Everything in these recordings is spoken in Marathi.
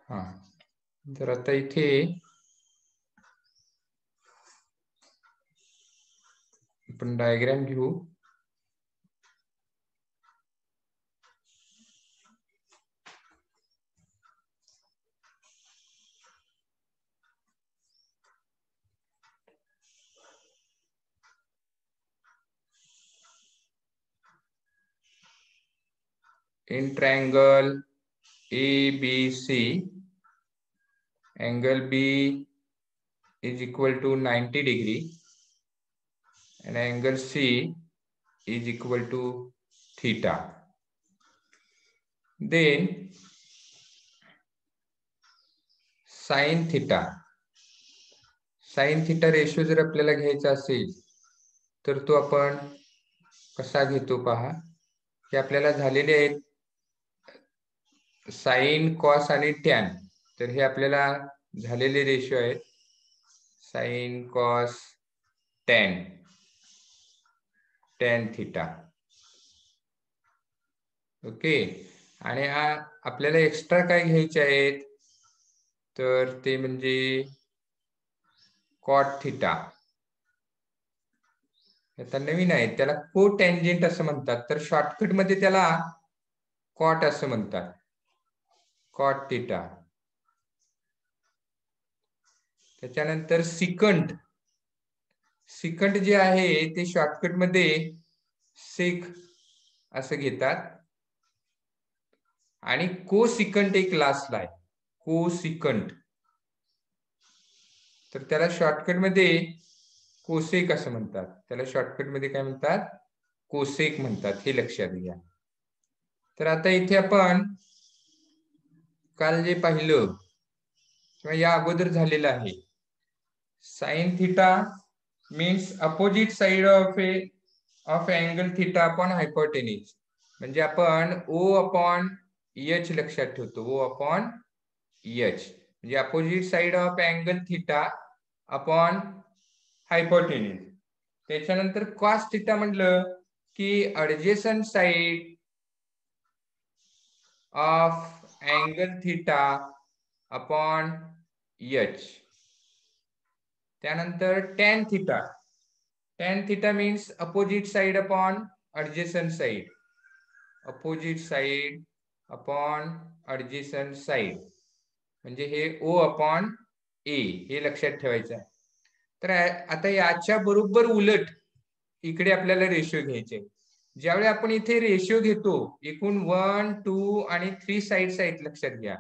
हा, तर आता इथे आपण डायग्राम घेऊ. In triangle ABC, angle B is equal to 90 degree and angle C is equal to theta. Then sin theta ratio जर आपल्याला घ्यायचा असेल तर तो आपण कसा घेतो पहा, की आपल्याला झालेले आहेत साइन कॉस आणि टॅन. तर हे आपल्याला झालेले रेशो आहेत sine cos tan theta. Okay, आणि आपल्याला एक्स्ट्रा काय घ्यायचे आहेत तर ते म्हणजे कॉट थीटा. आता नवीन आहे, त्याला को टँजेंट असं म्हणतात, तर शॉर्टकट मध्ये त्याला कॉट असं म्हणतात, कॉट थीटा. त्याच्यानंतर सिकंट जे आहे ते शॉर्टकट मध्ये सेक असं घेतात. आणि को सिकंट एक लास्टला आहे, को सिकंट, तर त्याला शॉर्टकट मध्ये कोसेक असं म्हणतात. त्याला शॉर्टकट मध्ये काय म्हणतात, कोसेक म्हणतात, हे लक्षात घ्या. तर आता इथे आपण काल जे पाहिलं किंवा या अगोदर झालेलं आहे, sine theta means opposite side of angle theta upon hypotenuse. म्हणजे आपण ओ अपॉन एच लक्षात ठेवतो, ओ अपॉन एच म्हणजे opposite side of angle theta upon hypotenuse. त्याच्यानंतर कॉस थीटा म्हटलं की adjacent side of angle theta upon H. त्यानंतर tan theta means opposite side upon adjacent side, opposite side upon adjacent side, म्हणजे हे ओ अपॉन ए, हे लक्षात ठेवायचं आहे. तर आता याच्या बरोबर उलट इकडे आपल्याला रेशो घ्यायचे. ज्यावेळी आपण इथे रेशो घेतो, एकूण 1, 2 आणि 3 साइड्स आहेत, लक्षात घ्या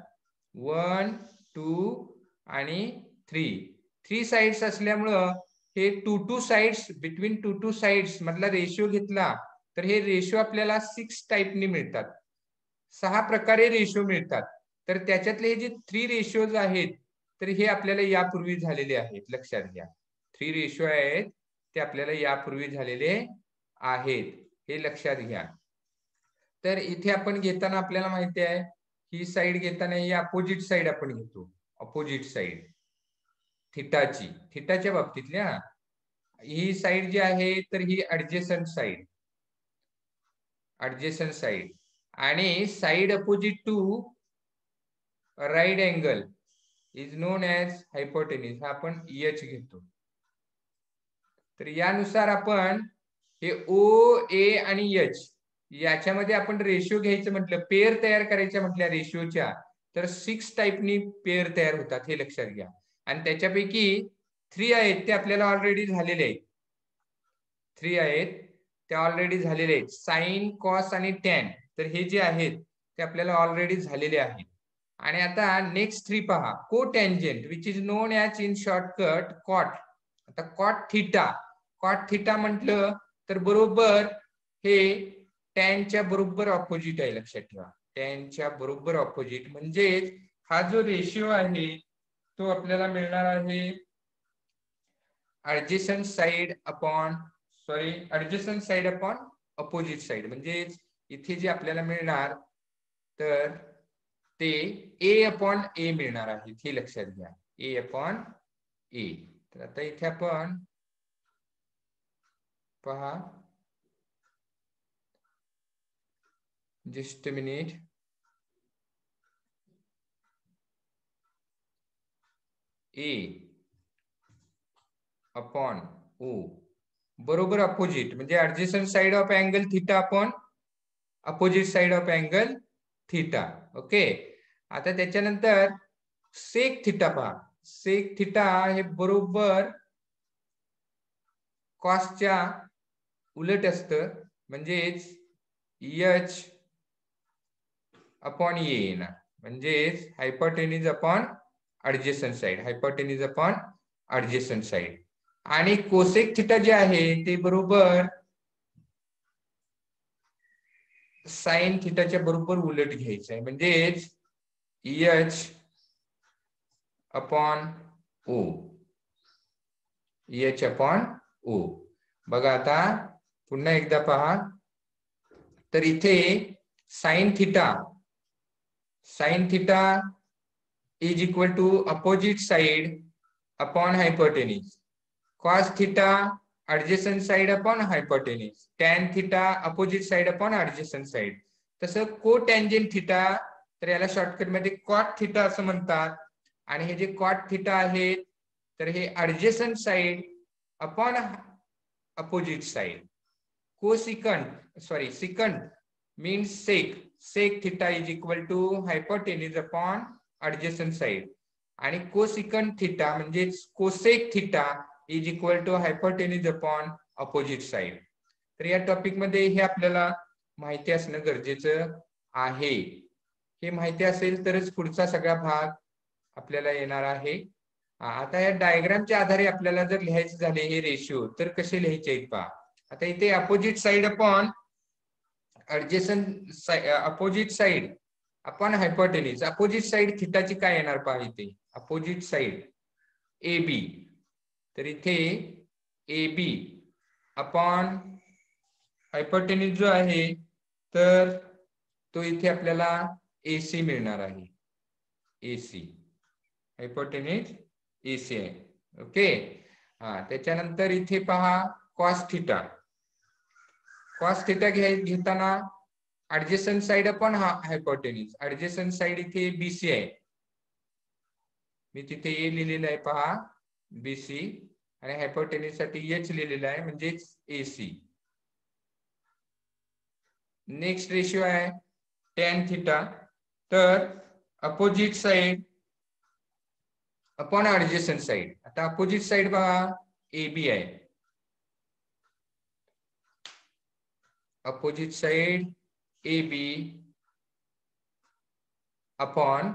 1, 2 आणि 3 साइड्स असल्यामुळं हे 2 साइड्स, बिटवीन 2 साइड्स मधला रेशो घेतला तर हे रेशो आपल्याला 6 टाइपनी मिळतात, 6 प्रकारे रेशो मिळतात. तर त्याच्यातले हे जे 3 रेशोज आहेत तर हे आपल्याला यापूर्वी झालेले आहेत, लक्षात घ्या 3 रेशो आहेत ते आपल्याला यापूर्वी झालेले आहेत, हे लक्षात घ्या. तर इथे आपण घेताना आपल्याला माहिती आहे ही साइड घेताना ही अपोजिट साइड आपण घेतो, अपोजिट साइड थीटाच्या बाबतीतल्या ही साइड जी आहे तर ही ऍडजेसंट साइड आणि side opposite to right angle is known as hypotenuse, हा आपण एच घेतो. तर यानुसार आपण हे ओ, ए आणि एच याच्यामध्ये आपण रेशो घ्यायचं म्हटलं, पेअर तयार करायच्या म्हटल्या रेशोच्या, तर 6 टाइपनी पेअर तयार होतात, हे लक्षात घ्या. आणि त्याच्यापैकी 3 आहेत ते आपल्याला ऑलरेडी झालेले आहेत, 3 आहेत ते ऑलरेडी झालेले आहेत, साइन, कॉस आणि टॅन. तर हे जे आहेत ते आपल्याला ऑलरेडी झालेले आहेत. आणि आता नेक्स्ट 3 पहा, cotangent which is known as in shortcut cot. आता कॉट थीटा म्हटलं तर बरोबर हे टॅनच्या बरोबर ऑपोजिट आहे, लक्षात ठेवा टॅनच्या बरोबर ऑपोजिट. म्हणजे हा जो रेशिओ आहे तो आपल्याला मिळणार आहे adjacent side upon opposite side. म्हणजे इथे जे आपल्याला मिळणार तर ते ए अपॉन ए मिळणार आहे, हे लक्षात घ्या, ए अपॉन ए. तर आता इथे आपण पहा, just a minute, A upon O बरोबर अपोजिट, म्हणजे adjacent side of angle theta upon opposite side of angle theta. Okay. आता त्याच्यानंतर सेक थीटा पहा. सेक थीटा हे बरोबर कॉसच्या उलट असतं, म्हणजेच एच अपॉन ए येणार, म्हणजेच hypotenuse upon adjacent side, hypotenuse upon adjacent side. आणि कोसेक थीटा जे आहे ते बरोबर साइन थीटाच्या बरोबर उलट घ्यायचं आहे, म्हणजेच H upon O, H upon O. बघा आता पुन्हा एकदा पहा, तर इथे sine theta is equal to opposite side upon hypotenuse, cos theta adjacent side upon hypotenuse, tan theta opposite side upon adjacent side. तसं को टॅन्जंट थीटा तर याला शॉर्टकट मध्ये कॉट थीटा असं म्हणतात. आणि हे जे कॉट थीटा आहे तर हे adjacent side upon opposite side. Second means sec theta is equal to hypotenuse upon adjacent side. आणि कोसिकंड थीटा म्हणजे cosec theta is equal to hypotenuse upon opposite side. तर या टॉपिक मध्ये हे आपल्याला माहिती असणं गरजेचं आहे. हे माहिती असेल तरच पुढचा सगळा भाग आपल्याला येणार आहे. आता या डायग्रामच्या आधारे आपल्याला जर लिहायचे झाले हे रेशिओ तर कसे लिहायचे आहेत पहा. आता इथे opposite side upon adjacent opposite side upon hypotenuse. Opposite side थीटाची काय येणार पहा इथे, अपोजिट साइड ए बी, तर इथे ए बी अपॉन हायपोटेन्यूज जो आहे तर तो इथे आपल्याला AC मिळणार आहे. AC हायपोटेन्यूज AC आहे. ओके. त्याच्यानंतर इथे पहा कॉस थीटा. कॉस थीटा घेताना adjacent side upon hypotenuse, adjacent side इथे BC आहे, मी तिथे ए लिहिलेलं आहे पहा BC, आणि हायपोटेन्यूज साठी H लिहिलेलं आहे म्हणजेच AC. नेक्स्ट रेशिओ आहे टॅन थीटा, तर opposite side upon adjacent side. आता अपोजिट साइड पहा AB आहे, opposite side AB upon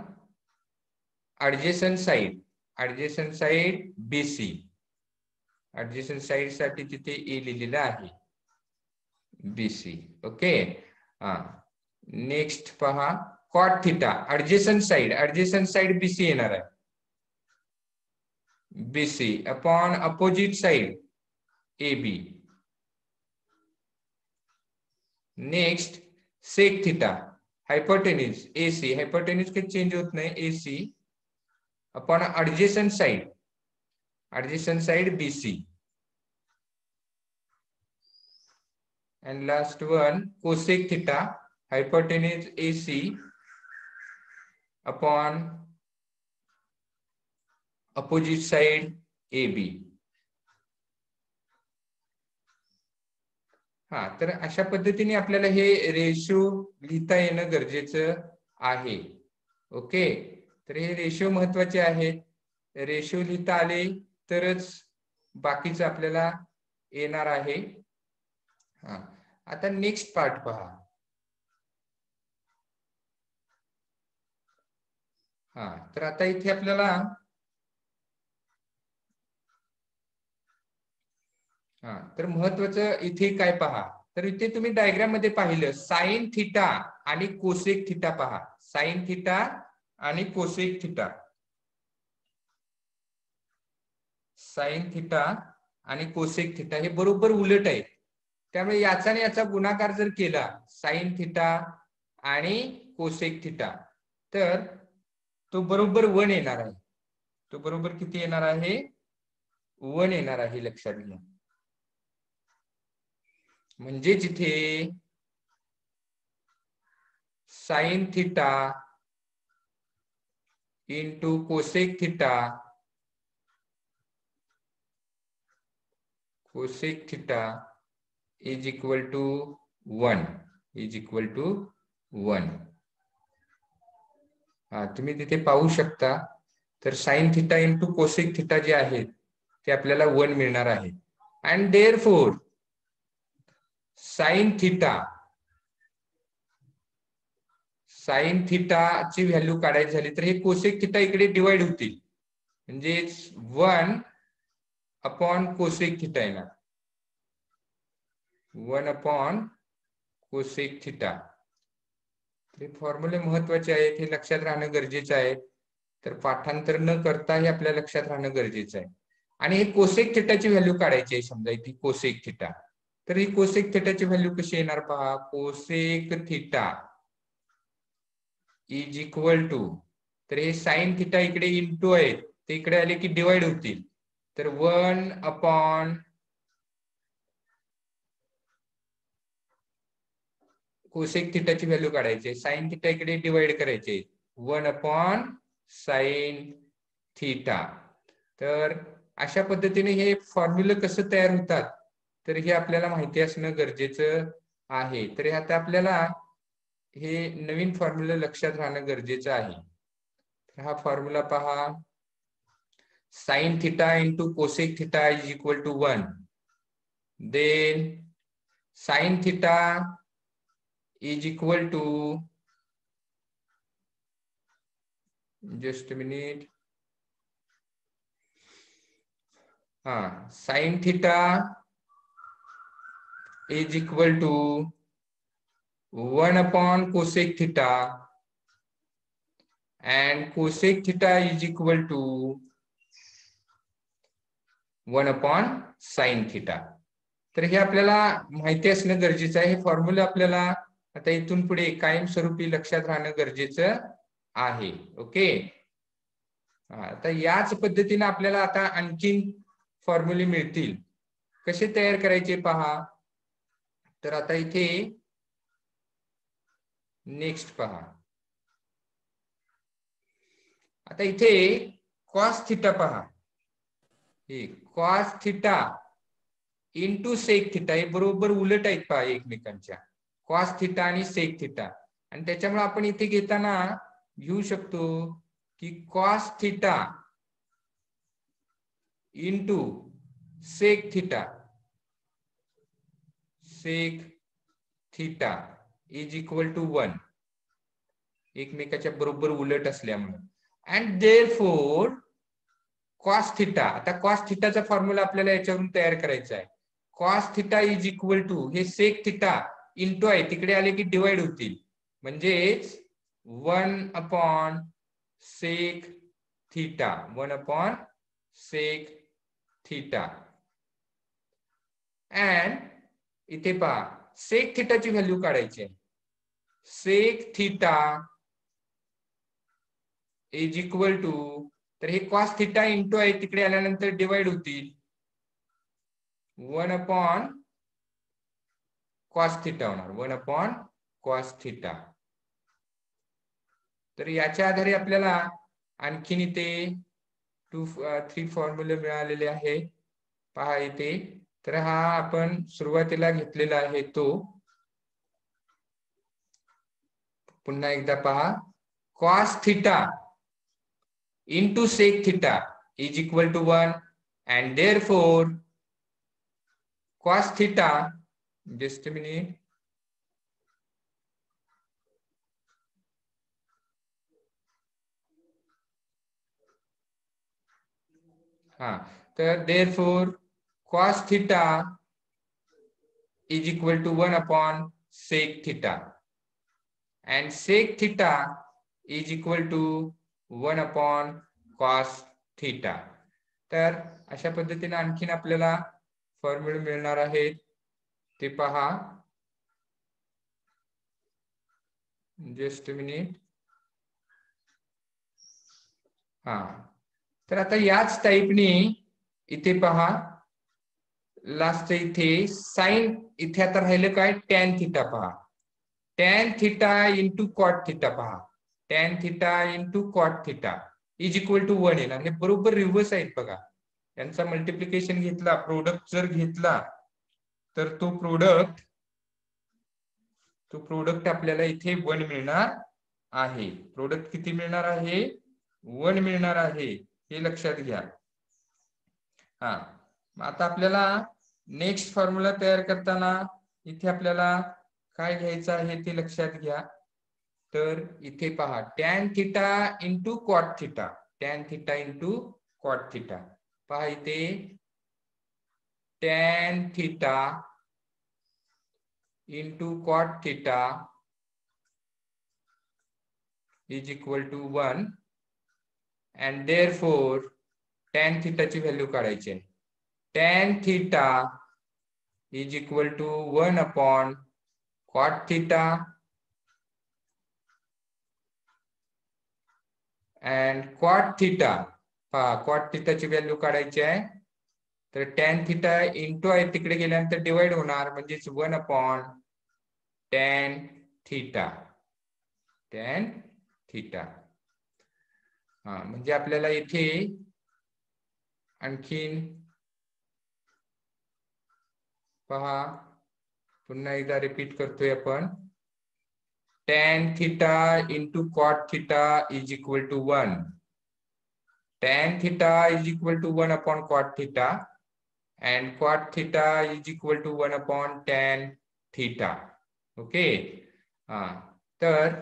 adjacent side BC. Adjacent side साठी तिथे ए लिहिलेलं आहे BC. ओके. नेक्स्ट पहा cot theta, adjacent side BC येणार आहे, BC upon opposite side AB. Next sec theta, hypotenuse AC, hypotenuse काही चेंज होत नाही AC upon adjacent side BC. and last one cosec theta, hypotenuse AC upon opposite side AB. तर अशा पद्धतीने आपल्याला हे रेशिओ लिहिता येणं गरजेचं आहे. ओके. तर हे रेशिओ महत्वाचे आहेत. रेशिओ लिहिता आले तरच बाकीचं आपल्याला येणार आहे. आता नेक्स्ट पार्ट पहा. तर आता इथे आपल्याला तर महत्वाचं इथे काय पहा, तर इथे तुम्ही डायग्राम मध्ये पाहिलं साइन थीटा आणि कोसेक थीटा पहा, साइन थीटा आणि कोसेक थीटा, साइन थीटा आणि कोसेक थीटा हे बरोबर उलट आहे. त्यामुळे याचा आणि याचा गुणाकार जर केला साइन थीटा आणि कोसेक थीटा तर तो बरोबर 1 येणार आहे. तो बरोबर किती येणार आहे, 1 येणार आहे, लक्षात घ्या. म्हणजे जिथे sine theta into cosec theta cosec theta is equal to 1 is equal to 1. हा, तुम्ही तिथे पाहू शकता. तर sine theta into cosec theta जे आहे ते आपल्याला 1 मिळणार आहे. अँड देअरफोर साइन थिटाची व्हॅल्यू काढायची झाली तर हे कोसेक थिटा इकडे डिवाइड होतील, म्हणजे 1 अपॉन कोसेक थिटा येणार. 1 अपॉन कोसेक थिटा. हे फॉर्म्युले महत्वाचे आहेत, हे लक्षात राहणं गरजेचं आहे. तर पाठांतर न करता हे आपल्या लक्षात राहणं गरजेचं आहे. आणि हे कोसेक थिटाची व्हॅल्यू काढायची आहे. समजा इथे कोसेक थिटा, तर ही कोसेक थिटाची व्हॅल्यू कशी येणार पहा. Cosec theta is equal to, तर हे साइन थिटा इकडे इंटू आहेत, ते इकडे आले की डिवाइड होतील. तर 1 अपॉन कोसेक थिटाची व्हॅल्यू काढायची, साइन थिटा इकडे डिवाइड करायचे, 1 अपॉन साइन थिटा. तर अशा पद्धतीने हे फॉर्म्युले कसं तयार होतात तर हे आपल्याला माहिती असणं गरजेचं आहे. तर आता आपल्याला हे नवीन फॉर्म्युला लक्षात राहणं गरजेचं आहे. तर हा फॉर्म्युला पहा. Sine theta into cosec theta is equal to 1. Then sine theta is equal to, just a minute, sin theta is equal to 1 upon cosec theta and cosec theta is equal to 1 upon sin theta. तर हे आपल्याला माहिती असणं गरजेचं आहे. हे फॉर्म्युला आपल्याला आता इथून पुढे कायमस्वरूपी लक्षात राहणं गरजेचं आहे. ओके. आता याच पद्धतीने आपल्याला आता आणखीन फॉर्म्युले मिळतील. कसे तयार करायचे पहा. तर आता इथे नेक्स्ट पहा. आता इथे कॉस थिटा पहा. हे cos theta into sec theta हे बरोबर उलट आहेत पहा एकमेकांच्या. कॉस थिटा आणि सेक थिटा. आणि त्याच्यामुळे आपण इथे घेताना घेऊ शकतो की cos theta into sec theta is equal to 1. एकमेकाच्या बरोबर उलट असल्यामुळे. अँड देअरफोर कॉस थिटा, आता कॉस थिटाचा फॉर्म्युला आपल्याला याच्यावरून तयार करायचा आहे. Cos theta is equal to, हे सेक थिटा इंटू आहे, तिकडे आले की डिवाइड होतील, म्हणजेच 1 upon sec theta. 1 upon sec theta. And इथे पहा सेक थिटाची व्हॅल्यू काढायची आहे. Sec theta is equal to, तर हे कॉस थिटा इंटू आहे, तिकडे आल्यानंतर डिवाइड होतील, 1 अपॉन कॉस थिटा होणार. 1 अपॉन कॉस थिटा. तर याच्या आधारे आपल्याला आणखीन इथे 2-3 फॉर्म्युले मिळालेले आहे पहा इथे. तर हा आपण सुरुवातीला घेतलेला आहे तो पुन्हा एकदा पहा. Cos theta into sec theta is equal to 1 and therefore cos theta, just a minute, तर therefore cos theta is equal to 1 upon sec theta and sec theta is equal to 1 upon cos theta. तर अशा पद्धतीने आणखीन आपल्याला फॉर्म्युले मिळणार आहेत ते पहा. Just a minute. तर आता याच टाईपने इथे पहा लास्ट इथे साइन, इथे आता राहिलं काय टॅन थिटा पहा. Tan theta into cot theta पहा. Tan theta into cot theta is equal to 1 येणार. हे बरोबर रिव्हर्स आहेत बघा. यांचा मल्टिप्लिकेशन घेतला, प्रोडक्ट जर घेतला तर तो प्रोडक्ट आपल्याला इथे 1 मिळणार आहे. प्रोडक्ट किती मिळणार आहे? 1 मिळणार आहे, हे लक्षात घ्या. हा, आता आपल्याला नेक्स्ट फॉर्म्युला तयार करताना इथे आपल्याला काय घ्यायचं आहे ते लक्षात घ्या. तर इथे पहा, tan theta into cot theta, tan theta into cot theta. पहा इथे tan theta into cot theta is equal to 1 and therefore tan theta ची व्हॅल्यू काढायची आहे. tan theta is equal to 1 upon cot theta and cot theta. पहा, cot theta ची व्हॅल्यू काढायची आहे. तर tan theta इंटू आहे तिकडे गेल्यानंतर डिवाइड होणार, म्हणजेच 1 upon tan theta. tan theta. हा, म्हणजे आपल्याला इथे आणखीन पहा, पुन्हा एकदा रिपीट करतोय आपण. tan theta into cot theta is equal to 1. Tan theta is equal to 1 upon cot theta and cot theta is equal to 1 upon tan theta. Okay. हा, तर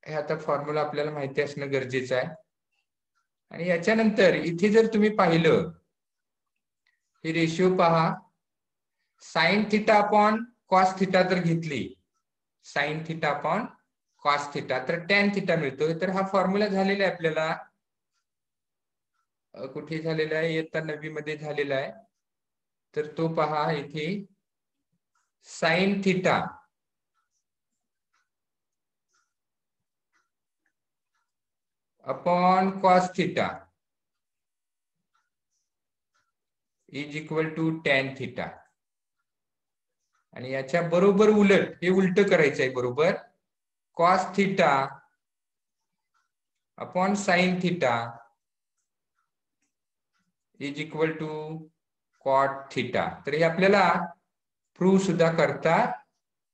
हे आता फॉर्म्युला आपल्याला माहिती असणं गरजेचं आहे. आणि याच्यानंतर इथे जर तुम्ही पाहिलं, ही रेशिओ पहा, sine theta upon cos theta जर घेतली, sign theta upon cos theta, तर टॅन थिटा मिळतोय. तर हा फॉर्म्युला झालेला आहे आपल्याला, कुठे झालेला आहे? इयत्ता 9वी मध्ये झालेला आहे. तर तो पहा इथे, sine theta upon cos theta is equal to tan theta. आणि याच्या बरोबर उलट, हे उलट करायचं आहे बरोबर, cos theta upon sine theta is equal to cot theta. तर हे आपल्याला प्रूव्ह सुद्धा करता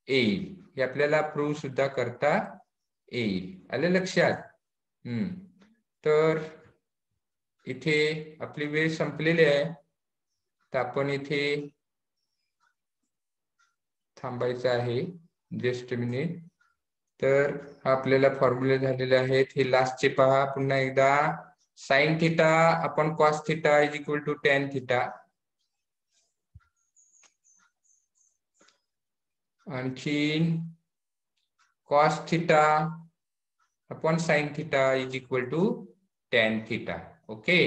येईल, हे आपल्याला प्रूव्ह सुद्धा करता येईल. आलं लक्षात? तर इथे आपली वेळ संपलेली आहे, तर आपण इथे थांबायचं आहे. Just minute. तर आपल्याला फॉर्म्युले झालेले आहेत, हे लास्टचे पहा पुन्हा एकदा. Sine theta upon cos theta is equal to tan theta. आणखीन cos theta upon sine theta is equal to tan theta. Okay.